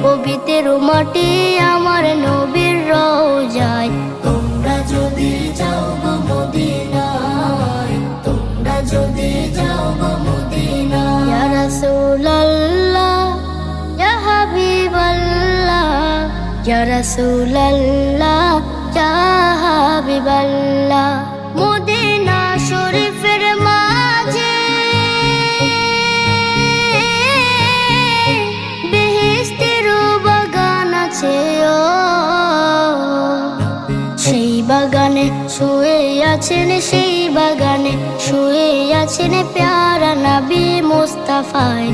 পবিত্র মাটি আমার নবীর রওজায়। তোমরা যদি যাও গো মদিনায়, তোমরা যদি যাও গো মদিনায়। ইয়া রাসূলুল্লাহ ইয়া হাবিবাল্লাহ, ইয়া রাসূলুল্লাহ ইয়া হাবিবাল্লাহ। মদিনা শরীফের মাঝে বেহেশতের বাগান আছে, ও সেই বাগানে শুয়ে আছেন, সেই বাগানে শুয়ে আছেন প্যারা নবী মুস্তাফায়।